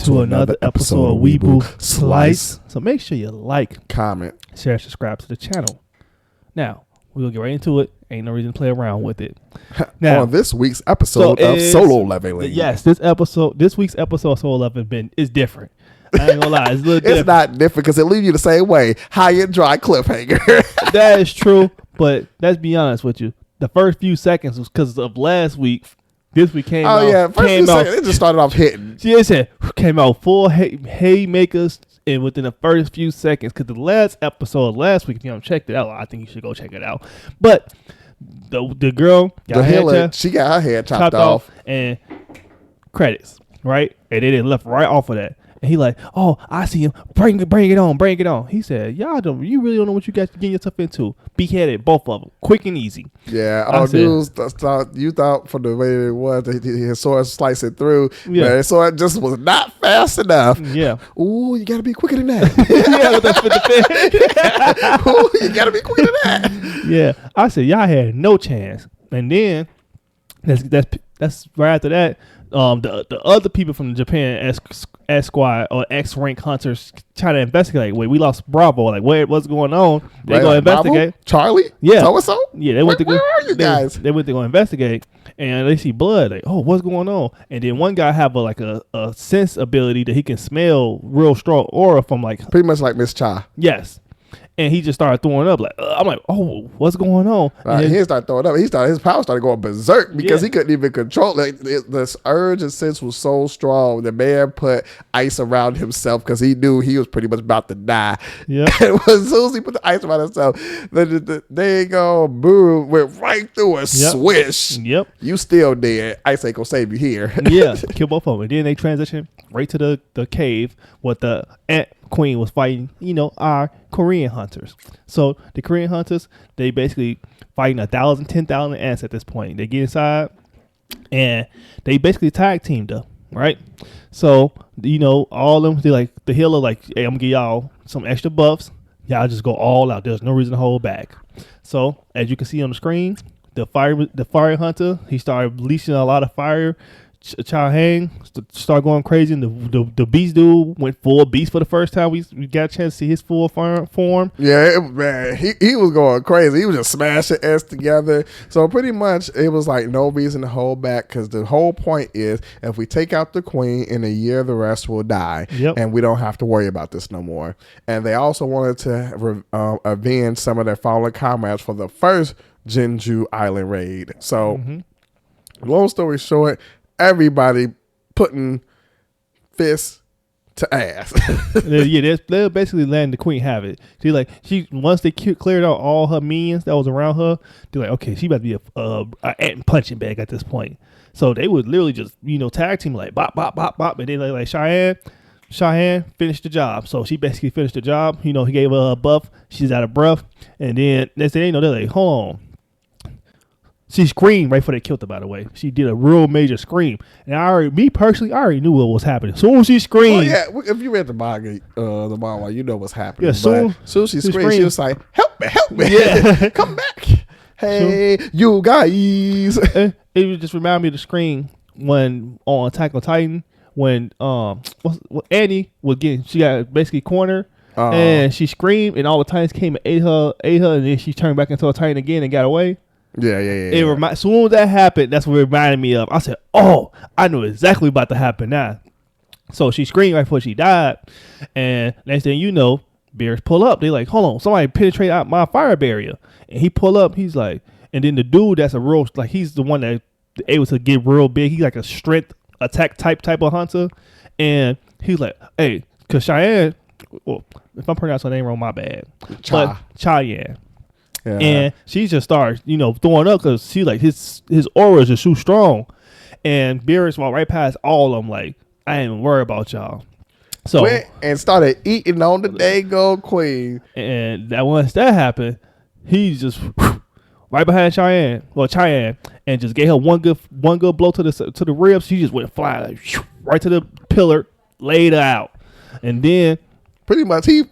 to another episode of Weeboo Slice. So make sure you like, comment, share, subscribe to the channel. Now, we'll get right into it. Ain't no reason to play around with it. Now, on this week's episode of Solo Leveling. Yes, this week's episode of Solo Leveling is different. I ain't gonna lie, it's a little different. It's not different because it leaves you the same way. High and dry cliffhanger. That is true, but let's be honest with you. The first few seconds was because of last week. This week came out. Oh, yeah. First few seconds, it just started off hitting. She said, came out full haymakers and within the first few seconds. Because the last episode last week, if you haven't checked it out, I think you should go check it out. But the girl she got her head chopped off. And credits, right? And then it left right off of that. And he like, oh, I see him. Bring it on. He said, you really don't know what you guys getting yourself into. Beheaded, both of them, quick and easy. Yeah, you thought from the way it was that his sword sliced it through. Yeah, but his sword just was not fast enough. Yeah. Ooh, you gotta be quicker than that. Ooh, you gotta be quicker than that. Yeah, I said y'all had no chance. And then that's right after that. The other people from the Japan S squad or X rank hunters try to investigate. Wait, we lost Bravo. Like, what's going on? They go investigate. Bravo? Charlie? Yeah. So? Yeah, they went to go. Where are you guys? They went to go investigate, and they see blood. Like, oh, what's going on? And then one guy have a sense ability that he can smell real strong aura from pretty much like Miss Cha. Yes. And he just started throwing up. I'm like, oh, what's going on? Right, he started throwing up. His power started going berserk because he couldn't even control it. This urge and sense was so strong. The man put ice around himself because he knew he was pretty much about to die. Yeah. And as soon as he put the ice around himself, there you go, boom, went right through a swish. Yep. You still dead. Ice ain't gonna save you here. Yeah, kill both of them. And then they transition right to the cave with the Ant Queen was fighting, our Korean hunters. So the Korean hunters, they basically fighting 1,000, 10,000 ants at this point. They get inside and they basically tag teamed up, right? So, all of them, they like the healer, like, hey, I'm gonna give y'all some extra buffs. Y'all just go all out. There's no reason to hold back. So as you can see on the screen, the fire hunter, he started releasing a lot of fire. Cha Hang started going crazy, and the beast dude went full beast for the first time. We got a chance to see his full form. Yeah, man, he was going crazy. He was just smashing S together. So pretty much it was like no reason to hold back because the whole point is if we take out the queen in a year, the rest will die, and we don't have to worry about this no more. And they also wanted to avenge some of their fallen comrades for the first Jeonju Island raid. So long story short, everybody putting fists to ass. They're basically letting the queen have it. Once they cleared out all her minions that was around her, they're like, okay, she about to be a ant punching bag at this point. So they would literally just tag team like bop bop bop bop, and then they like Cheyenne finished the job. So she basically finished the job. He gave her a buff. She's out of breath, and then they say, they're like, hold on. She screamed right before they killed her, by the way. She did a real major scream. And I already knew what was happening. As soon as she screamed. Oh, yeah. If you read the manga, you know what's happening. Yeah, soon as she screamed, she was like, help me. Yeah. Come back. Hey, you guys. It would just remind me of the scream when on Attack on Titan, when Annie she got basically cornered. And she screamed, and all the Titans came and ate her, and then she turned back into a Titan again and got away. Yeah. As soon as that happened, that's what it reminded me of. I said, oh, I know exactly about to happen now. So she screamed right before she died. And next thing you know, bears pull up. They like, hold on, somebody penetrate out my fire barrier. And he pull up, he's like, and then the dude that's a real, like, he's the one that able to get real big. He's like a strength attack type of hunter. And he's like, hey, because Cheyenne, well, if I'm pronouncing her name wrong, my bad. But Cheyenne. Yeah. And she just starts, throwing up because she like his aura is just too strong. And Beerus walked right past all of them like, I ain't even worried about y'all. So went and started eating on the Dago queen. And that once that happened, he just right behind Cheyenne, and just gave her one good blow to the ribs. She just went flying like, right to the pillar, laid her out, and then pretty much he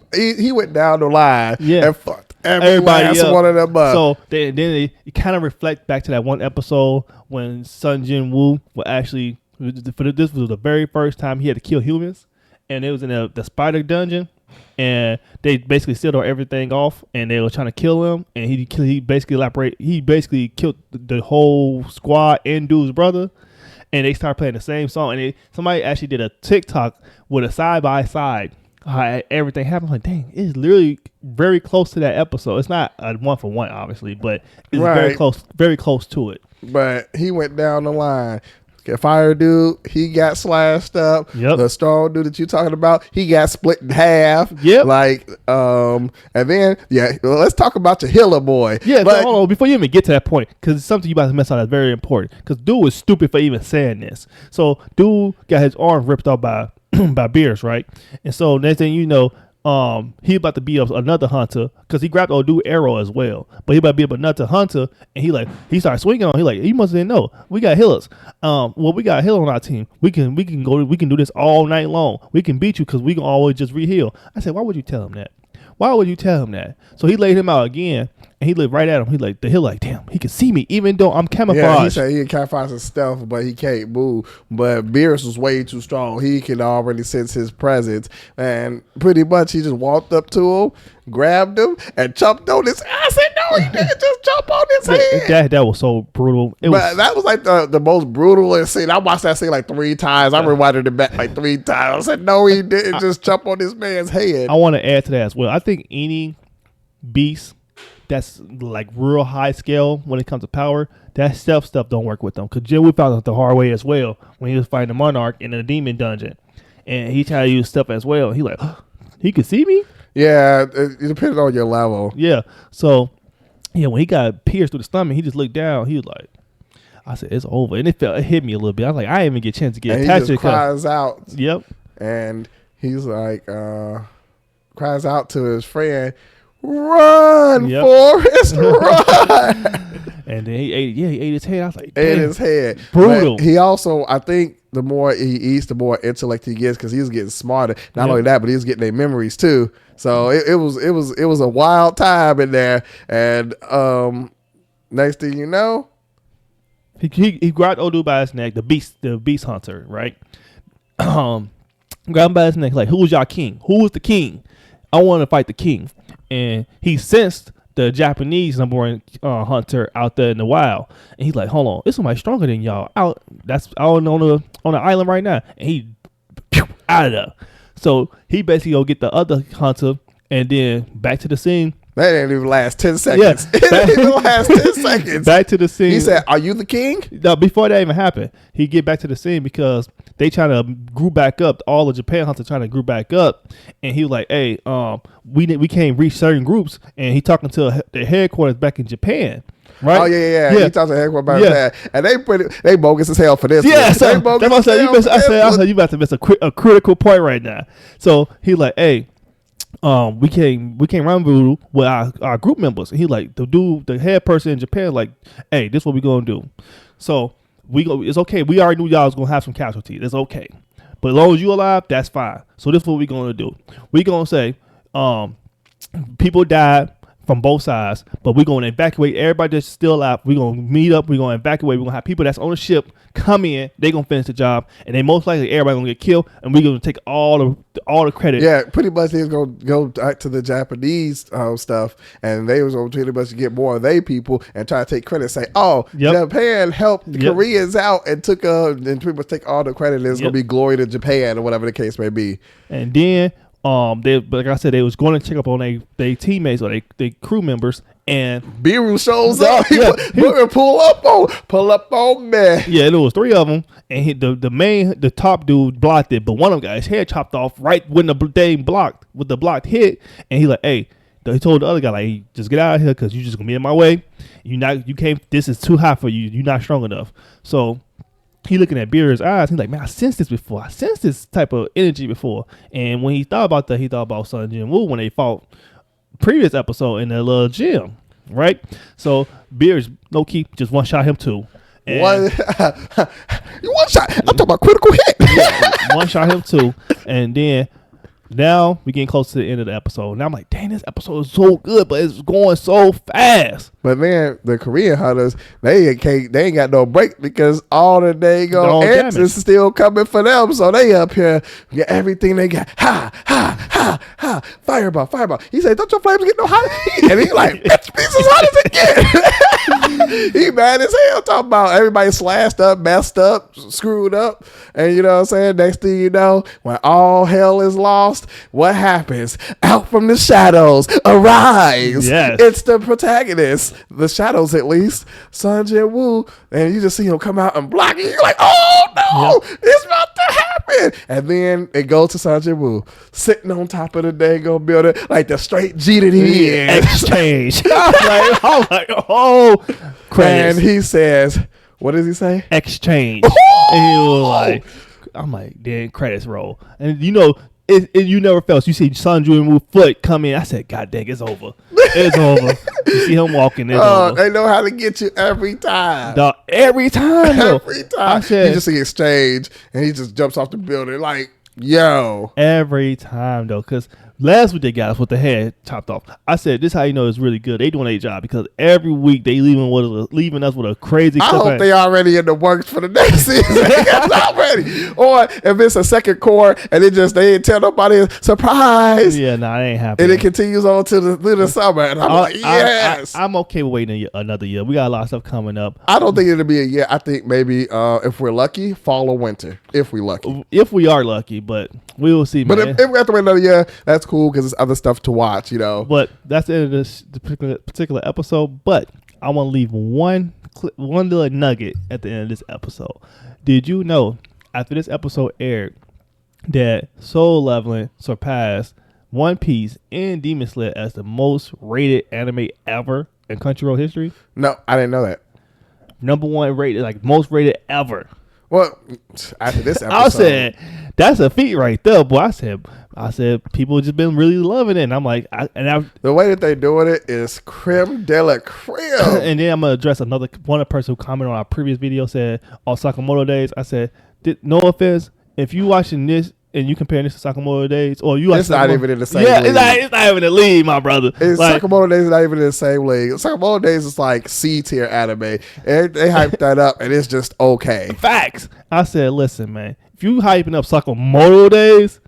went down the line and fucked everybody last one of them up. So then it kind of reflect back to that one episode when Sun Jin Woo will actually This was the very first time he had to kill humans, and it was in the spider dungeon, and they basically sealed everything off, and they were trying to kill him, and he basically killed the whole squad and dude's brother, and they started playing the same song, and somebody actually did a TikTok with a side by side how everything happened. I'm like, dang, it's literally very close to that episode. It's not a 1-for-1, obviously, but it's very close to it. But he went down the line. The fire dude, he got slashed up. Yep. The strong dude that you talking about, he got split in half. Yep. And then let's talk about your healer boy. Yeah, hold on, before you even get to that point, because it's something you about to mess up that's very important. Because dude was stupid for even saying this. So dude got his arm ripped off by by Beers, right? And so next thing you know, he about to beat up another hunter because he grabbed old dude arrow as well. But he about to beat up another hunter, and he started swinging on. He like, you must didn't know we got healers. We got a healer on our team. We can do this all night long. We can beat you because we can always just re-heal. I said, why would you tell him that? Why would you tell him that? So he laid him out again, and he looked right at him. He like, the healer like, damn, he can see me even though I'm camouflaged. Yeah, he said he can camouflage his stealth, but he can't move. But Beerus was way too strong. He can already sense his presence, and pretty much he just walked up to him, grabbed him, and jumped on his. I said, no, he didn't just jump on his head. That was so brutal. That was like the most brutal scene. I watched that scene like 3 times. I rewinded it back like 3 times. I said, no, he didn't just jump on this man's head. I want to add to that as well. I think any beast that's like real high scale when it comes to power, that stealth stuff don't work with them. Because Jim, we found out the hard way as well when he was fighting the Monarch in the demon dungeon, and he tried to use stuff as well. He like, he could see me. Yeah, it depends on your level. Yeah, so yeah, when he got pierced through the stomach, he just looked down. He was like, I said, it's over, and it hit me a little bit. I was like, I didn't even get a chance to get attached to it. He just cries out. Yep. And he's like, cries out to his friend, run, Forrest, run. And then he ate his head. I was like, ate his head. Brutal. But he also, I think the more he eats, the more intellect he gets because he was getting smarter. Not only that, but he was getting their memories too. So it was a wild time in there. And next thing you know, he grabbed old dude by his neck, the beast hunter, right? Grabbed him by his neck, like, who's y'all king? Who is the king? I want to fight the king. And he sensed the Japanese number one hunter out there in the wild, and he's like, "Hold on, it's somebody stronger than y'all out. That's out on the island right now." And he out of there. So he basically go get the other hunter, and then back to the scene. That didn't even last 10 seconds. Yeah, it didn't even last 10 seconds. Back to the scene. He said, "Are you the king?" No, before that even happened, he get back to the scene because they trying to group back up. All the Japan hunters trying to group back up, and he was like, "Hey, we can't reach certain groups." And he talking to the headquarters back in Japan. Right? Oh yeah. He talks to headquarters about that, and they bogus as hell for this. Yeah, one. so that's what I said. I said you about to miss a critical point right now. So he like, "Hey, we can't rendezvous with our group members." And he like, the head person in Japan like, "Hey, this is what we gonna do." So it's okay. We already knew y'all was gonna have some casualties. It's okay, but as long as you alive, that's fine. So this is what we gonna do. We gonna say, people died from both sides, but we're going to evacuate everybody that's still alive. We're going to meet up. We're going to evacuate. We're going to have people that's on the ship come in. They're going to finish the job, and they most likely everybody going to get killed, and we're going to take all the credit. Yeah, pretty much they was going to go back to the Japanese stuff, and they was going to pretty much get more of their people and try to take credit. Say, Japan helped the Koreans out and took and pretty much take all the credit. And it's going to be glory to Japan or whatever the case may be. And then but like I said, they was going to check up on their teammates or their crew members, and Biru shows up. He pull up on me. Yeah, there was 3 of them, and the top dude blocked it, but one of them got his head chopped off right when the thing blocked hit, and he like, hey. He told the other guy, like, hey, just get out of here because you just gonna be in my way. You can't. This is too high for you. You're not strong enough. So he looking at Beer's eyes. He's like, man, I sensed this before. I sensed this type of energy before. And when he thought about that, he thought about Sun Jin Woo when they fought previous episode in the little gym, right? So Beer's low key just one shot him too. One shot. I'm talking about critical hit. One shot him too, and then now we getting close to the end of the episode. Now I'm like, dang, this episode is so good, but it's going so fast. But then the Korean hunters, they ain't got no break because all the daggone ants is still coming for them. So they up here get everything they got. Ha, ha, ha, ha. Fireball, fireball. He said, don't your flames get no hotter? And he's like, bitch, piece as hot as it get. He mad as hell talking about everybody slashed up, messed up, screwed up. And you know what I'm saying? Next thing you know, when all hell is lost, what happens? Out from the shadows, arise. Yes. It's the protagonist, the shadows at least, Sun Jin Woo, and you just see him come out and block it. You're like, oh no, it's about to happen. And then it goes to Sun Jin Woo sitting on top of the daggone building like the straight G that he is. Exchange. I'm like, oh, credits. And he says, what does he say? Exchange. Oh! And he was like, I'm like, then credits roll. And you know, you never felt. You see Sun Jin Woo foot come in. I said, God dang, it's over. It's over. You see him walking. It's over. They know how to get you every time. Dog, every time. Every time. I said, you just see Exchange, and he just jumps off the building like, yo. Every time, though, because last week they got us with the head chopped off. I said, this is how you know it's really good. They doing their job because every week they leaving us with a crazy I hope they already in the works for the next season. Already. Or if it's a second core and they didn't tell nobody, surprise. Yeah, nah, it ain't happening. And it continues on to the summer. And I'm like, yes. I'm okay with waiting another year. We got a lot of stuff coming up. I don't think it'll be a year. I think maybe if we're lucky, fall or winter. If we're lucky. If we are lucky, but we will see, man. But if we have to wait another year, that's cool because there's other stuff to watch, you know. But that's the end of this particular episode. But I want to leave one little nugget at the end of this episode. Did you know after this episode aired that Soul Leveling surpassed One Piece and Demon Slayer as the most rated anime ever in Crunchyroll history? No, I didn't know that. Number one rated, like most rated ever. Well, after this episode, I said that's a feat right there, boy. I said people just been really loving it, and I'm like, the way that they doing it is creme de la creme. And then I'm gonna address one person who commented on our previous video said on Sakamoto Days. I said, no offense, if you watching this and you comparing this to Sakamoto Days, or you, it's not even in the same. Yeah, league. it's not even a league, my brother. Sakamoto Days is not even in the same league. Sakamoto Days is like C tier anime. And they hyped that up, and it's just okay. Facts. I said, listen, man, if you hyping up Sakamoto Days,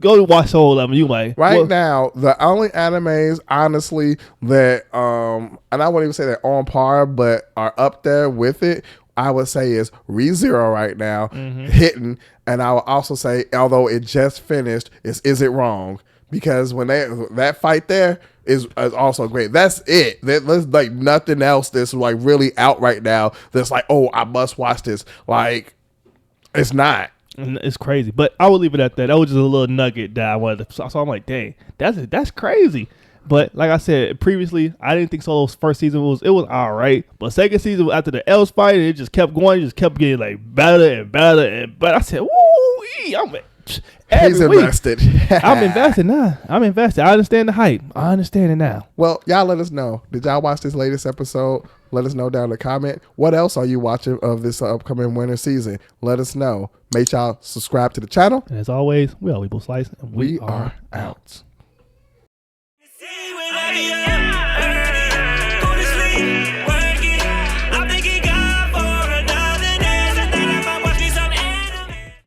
go watch Soul Leveling. You like now the only animes honestly that and I wouldn't even say they're on par, but are up there with it. I would say is ReZero right now hitting, and I would also say, although it just finished, is It Wrong? Because when that fight there is also great. That's it. There's like nothing else that's like really out right now. That's like, oh, I must watch this. Like, it's not. It's crazy, but I will leave it at that. That was just a little nugget that I wanted to. So I'm like, dang, that's crazy. But like I said previously, I didn't think Solo's first season was all right. But second season after the L's fight, it just kept going. It just kept getting like better and better. And but I said, woo, he's invested. I'm invested now. I'm invested. I understand the hype. I understand it now. Well, y'all let us know. Did y'all watch this latest episode? Let us know down in the comment. What else are you watching of this upcoming winter season? Let us know. Make y'all subscribe to the channel. And as always, we are Weeble Slice, and we are out.